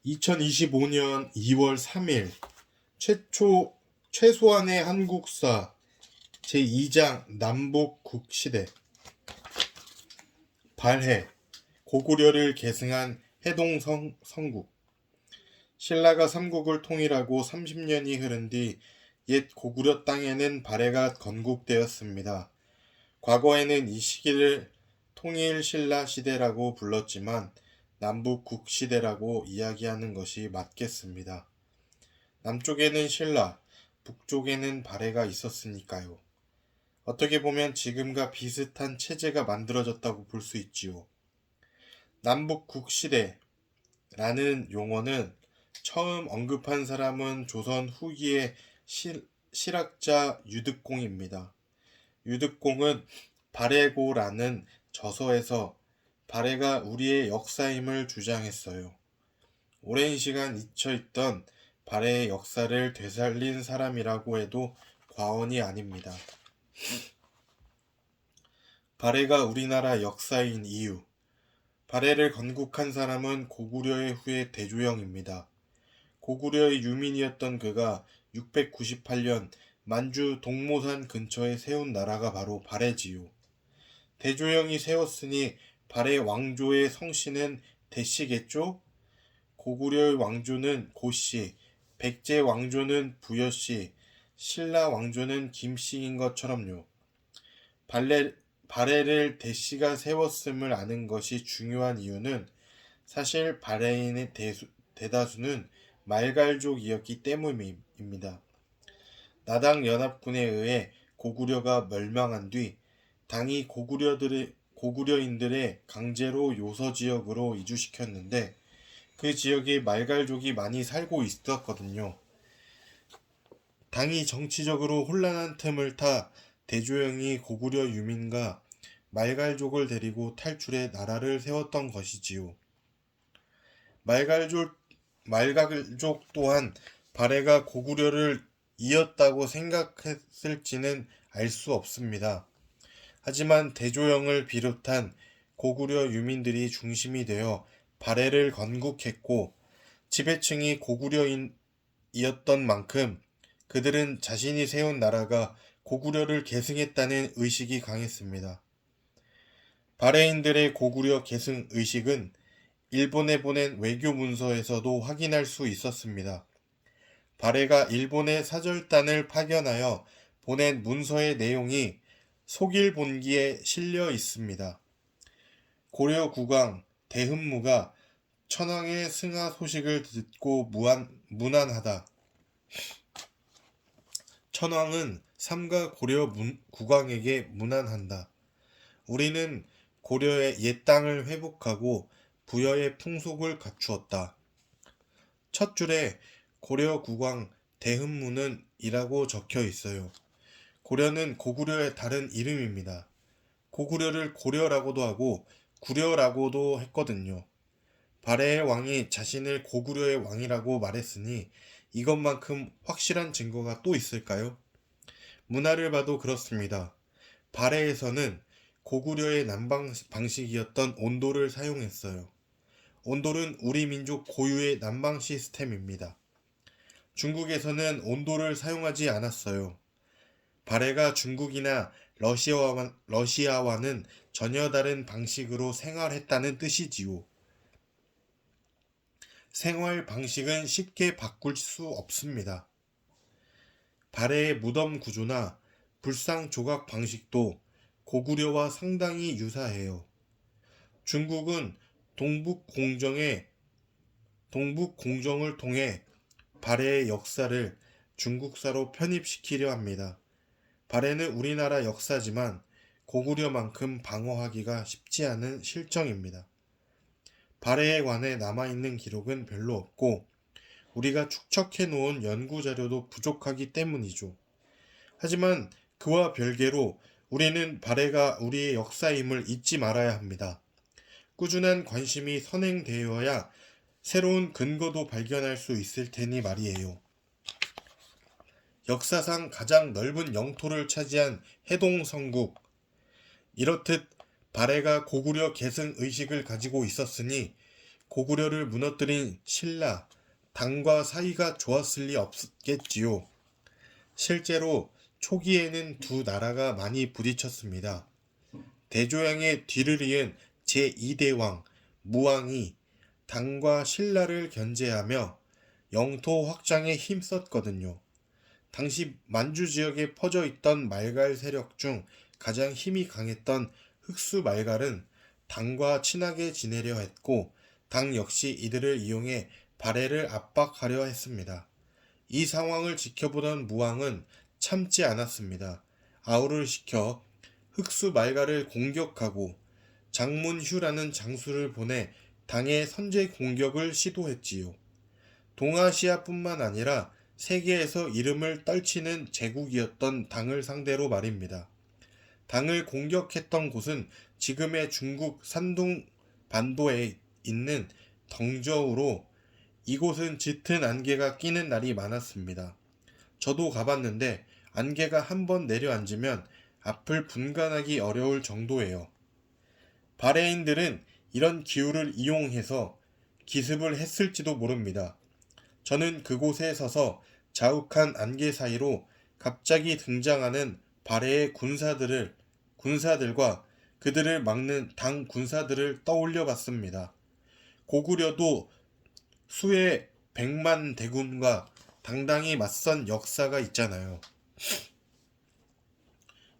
2025년 2월 3일 최소한의 한국사 제2장 남북국시대 발해 고구려를 계승한 해동성국. 신라가 삼국을 통일하고 30년이 흐른 뒤 옛 고구려 땅에는 발해가 건국되었습니다. 과거에는 이 시기를 통일신라 시대라고 불렀지만 남북국시대라고 이야기하는 것이 맞겠습니다. 남쪽에는 신라, 북쪽에는 발해가 있었으니까요. 어떻게 보면 지금과 비슷한 체제가 만들어졌다고 볼 수 있지요. 남북국시대라는 용어는 처음 언급한 사람은 조선 후기의 실학자 유득공입니다. 유득공은 발해고라는 저서에서 발해가 우리의 역사임을 주장했어요. 오랜 시간 잊혀있던 발해의 역사를 되살린 사람이라고 해도 과언이 아닙니다. 발해가 우리나라 역사인 이유. 발해를 건국한 사람은 고구려의 후예 대조영입니다. 고구려의 유민이었던 그가 698년 만주 동모산 근처에 세운 나라가 바로 발해지요. 대조영이 세웠으니 발해 왕조의 성씨는 대씨겠죠? 고구려의 왕조는 고씨, 백제 왕조는 부여씨, 신라 왕조는 김씨인 것처럼요. 발해를 대씨가 세웠음을 아는 것이 중요한 이유는 사실 발해인의 대다수는 말갈족이었기 때문입니다. 나당 연합군에 의해 고구려가 멸망한 뒤 당이 고구려인들의 강제로 요서지역으로 이주시켰는데 그 지역에 말갈족이 많이 살고 있었거든요. 당이 정치적으로 혼란한 틈을 타 대조영이 고구려 유민과 말갈족을 데리고 탈출해 나라를 세웠던 것이지요. 말갈족 또한 발해가 고구려를 이었다고 생각했을지는 알 수 없습니다. 하지만 대조영을 비롯한 고구려 유민들이 중심이 되어 발해를 건국했고 지배층이 고구려인이었던 만큼 그들은 자신이 세운 나라가 고구려를 계승했다는 의식이 강했습니다. 발해인들의 고구려 계승 의식은 일본에 보낸 외교 문서에서도 확인할 수 있었습니다. 발해가 일본에 사절단을 파견하여 보낸 문서의 내용이 속일본기에 실려 있습니다. 고려 국왕 대흠무가 천황의 승하 소식을 듣고 무난하다. 천황은 삼가 고려 국왕에게 무난한다. 우리는 고려의 옛 땅을 회복하고 부여의 풍속을 갖추었다. 첫 줄에 고려 국왕 대흠무는 이라고 적혀 있어요. 고려는 고구려의 다른 이름입니다. 고구려를 고려라고도 하고 구려라고도 했거든요. 발해의 왕이 자신을 고구려의 왕이라고 말했으니 이것만큼 확실한 증거가 또 있을까요? 문화를 봐도 그렇습니다. 발해에서는 고구려의 난방 방식이었던 온돌을 사용했어요. 온돌은 우리 민족 고유의 난방 시스템입니다. 중국에서는 온돌을 사용하지 않았어요. 발해가 중국이나 러시아와는 전혀 다른 방식으로 생활했다는 뜻이지요. 생활 방식은 쉽게 바꿀 수 없습니다. 발해의 무덤 구조나 불상 조각 방식도 고구려와 상당히 유사해요. 중국은 동북 공정을 통해 발해의 역사를 중국사로 편입시키려 합니다. 발해는 우리나라 역사지만 고구려만큼 방어하기가 쉽지 않은 실정입니다. 발해에 관해 남아있는 기록은 별로 없고 우리가 축적해 놓은 연구 자료도 부족하기 때문이죠. 하지만 그와 별개로 우리는 발해가 우리의 역사임을 잊지 말아야 합니다. 꾸준한 관심이 선행되어야 새로운 근거도 발견할 수 있을 테니 말이에요. 역사상 가장 넓은 영토를 차지한 해동성국. 이렇듯 발해가 고구려 계승 의식을 가지고 있었으니 고구려를 무너뜨린 신라, 당과 사이가 좋았을 리 없겠지요. 실제로 초기에는 두 나라가 많이 부딪혔습니다. 대조양의 뒤를 이은 제2대왕 무왕이 당과 신라를 견제하며 영토 확장에 힘썼거든요. 당시 만주 지역에 퍼져 있던 말갈 세력 중 가장 힘이 강했던 흑수 말갈은 당과 친하게 지내려 했고 당 역시 이들을 이용해 발해를 압박하려 했습니다. 이 상황을 지켜보던 무왕은 참지 않았습니다. 아우를 시켜 흑수 말갈을 공격하고 장문휴라는 장수를 보내 당의 선제 공격을 시도했지요. 동아시아뿐만 아니라 세계에서 이름을 떨치는 제국이었던 당을 상대로 말입니다. 당을 공격했던 곳은 지금의 중국 산둥 반도에 있는 덩저우로 이곳은 짙은 안개가 끼는 날이 많았습니다. 저도 가봤는데 안개가 한번 내려앉으면 앞을 분간하기 어려울 정도예요. 바레인들은 이런 기후를 이용해서 기습을 했을지도 모릅니다. 저는 그곳에 서서 자욱한 안개 사이로 갑자기 등장하는 바레의 군사들과 그들을 막는 당 군사들을 떠올려 봤습니다. 고구려도 수의 100만 대군과 당당히 맞선 역사가 있잖아요.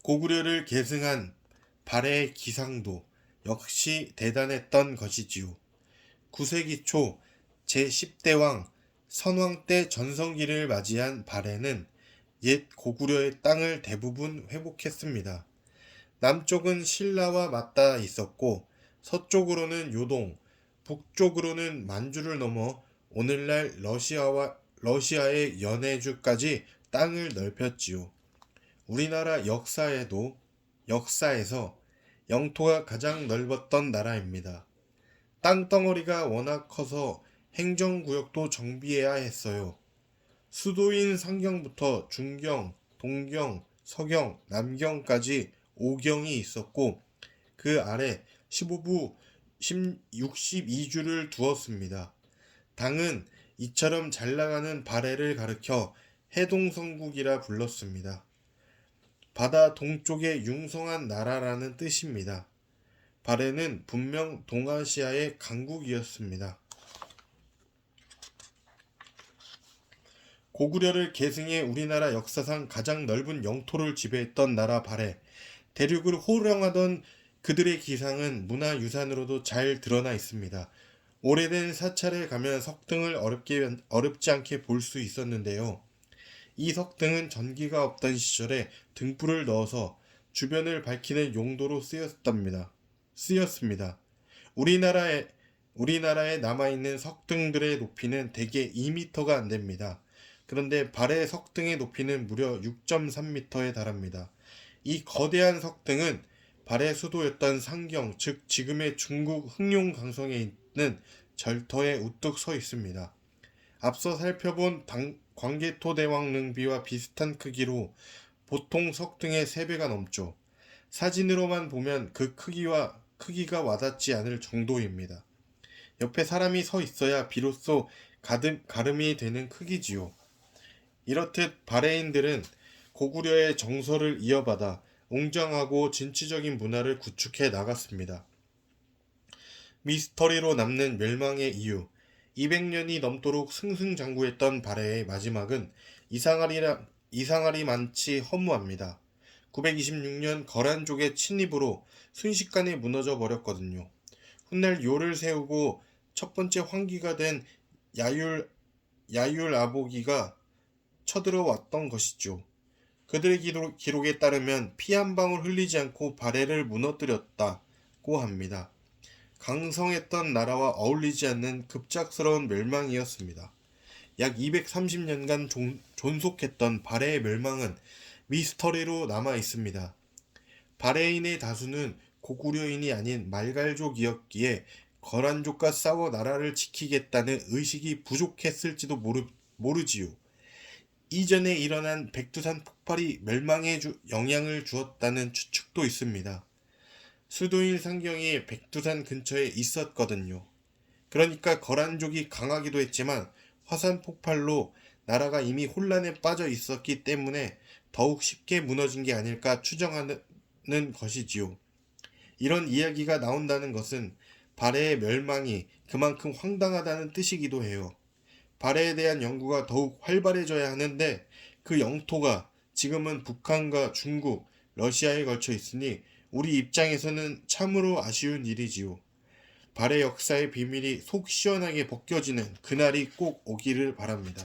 고구려를 계승한 발해의 기상도 역시 대단했던 것이지요. 9세기 초 제10대왕 선왕 때 전성기를 맞이한 발해는 옛 고구려의 땅을 대부분 회복했습니다. 남쪽은 신라와 맞닿아 있었고 서쪽으로는 요동, 북쪽으로는 만주를 넘어 오늘날 러시아의 연해주까지 땅을 넓혔지요. 우리나라 역사에서 영토가 가장 넓었던 나라입니다. 땅덩어리가 워낙 커서 행정구역도 정비해야 했어요. 수도인 상경부터 중경, 동경, 서경, 남경까지 5경이 있었고 그 아래 15부 62주를 두었습니다. 당은 이처럼 잘나가는 발해를 가리켜 해동성국이라 불렀습니다. 바다 동쪽의 융성한 나라라는 뜻입니다. 발해는 분명 동아시아의 강국이었습니다. 고구려를 계승해 우리나라 역사상 가장 넓은 영토를 지배했던 나라 발해. 대륙을 호령하던 그들의 기상은 문화유산으로도 잘 드러나 있습니다. 오래된 사찰에 가면 석등을 어렵지 않게 볼 수 있었는데요. 이 석등은 전기가 없던 시절에 등불을 넣어서 주변을 밝히는 용도로 쓰였습니다. 우리나라에 남아있는 석등들의 높이는 대개 2m가 안 됩니다. 그런데 발해 석등의 높이는 무려 6.3m에 달합니다. 이 거대한 석등은 발해 수도였던 상경, 즉 지금의 중국 흑룡강성에 있는 절터에 우뚝 서 있습니다. 앞서 살펴본 광개토대왕릉비와 비슷한 크기로 보통 석등의 3배가 넘죠. 사진으로만 보면 그 크기가 와닿지 않을 정도입니다. 옆에 사람이 서 있어야 비로소 가름이 되는 크기지요. 이렇듯 바레인들은 고구려의 정서를 이어받아 웅장하고 진취적인 문화를 구축해 나갔습니다. 미스터리로 남는 멸망의 이유. 200년이 넘도록 승승장구했던 발해의 마지막은 이상하리 많지 허무합니다. 926년 거란족의 침입으로 순식간에 무너져 버렸거든요. 훗날 요를 세우고 첫 번째 황기가 된 야율아보기가 쳐들어왔던 것이죠. 그들의 기록에 따르면 피 한 방울 흘리지 않고 발해를 무너뜨렸다고 합니다. 강성했던 나라와 어울리지 않는 급작스러운 멸망이었습니다. 약 230년간 존속했던 발해의 멸망은 미스터리로 남아 있습니다. 발해인의 다수는 고구려인이 아닌 말갈족이었기에 거란족과 싸워 나라를 지키겠다는 의식이 부족했을지도 모르지요. 이전에 일어난 백두산 폭발이 멸망에 영향을 주었다는 추측도 있습니다. 수도인 상경이 백두산 근처에 있었거든요. 그러니까 거란족이 강하기도 했지만 화산 폭발로 나라가 이미 혼란에 빠져 있었기 때문에 더욱 쉽게 무너진 게 아닐까 추정하는 것이지요. 이런 이야기가 나온다는 것은 발해의 멸망이 그만큼 황당하다는 뜻이기도 해요. 발해에 대한 연구가 더욱 활발해져야 하는데 그 영토가 지금은 북한과 중국, 러시아에 걸쳐 있으니 우리 입장에서는 참으로 아쉬운 일이지요. 발해 역사의 비밀이 속 시원하게 벗겨지는 그날이 꼭 오기를 바랍니다.